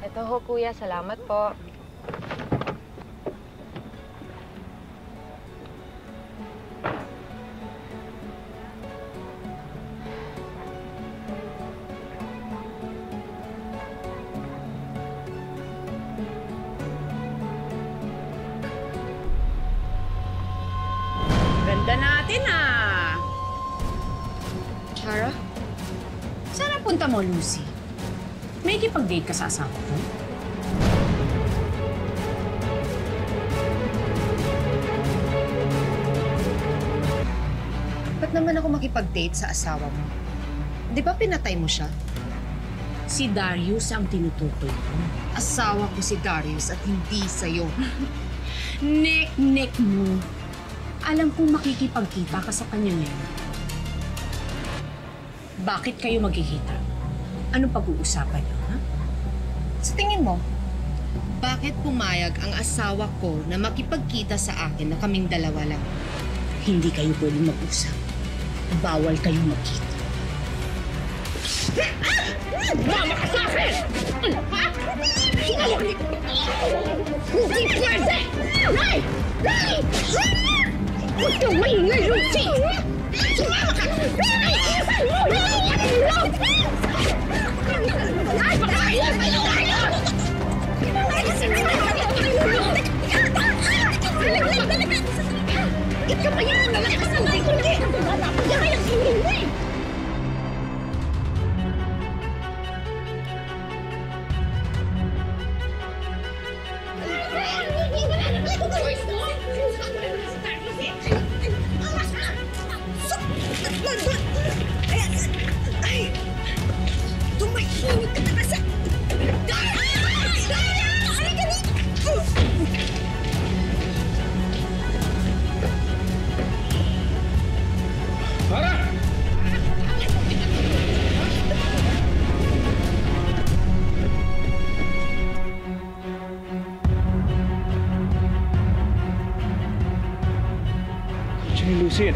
Ito ho, kuya. Salamat po. Ganda natin, ah! Chara? Saan ang punta mo, Lucy? May ikipag-date ka sa asawa ko? Ba't naman ako makipag-date sa asawa mo? Di ba pinatay mo siya? Si Darius ang tinutukoy ko. Asawa ko si Darius at hindi sa'yo. Nek-nek mo. Alam kong makikipagkita ka sa kanya ngayon. Bakit kayo magkikita? Anong pag-uusapan niyo, ha? Sa tingin mo, bakit pumayag ang asawa ko na makipagkita sa akin na kaming dalawa lang? Hindi kayo pwedeng mag-usap. Bawal kayong magkita. Mama ka sa akin! Ha? Hindi pwede! Nay! Nay! Huwag kang maingay, Lucy! Sumama ka! Nay! Ikaw pa yan! Nalakas ang may kundi! Yan ang hindi! Ay! Tumahimik ka na sa... Para! Lucy,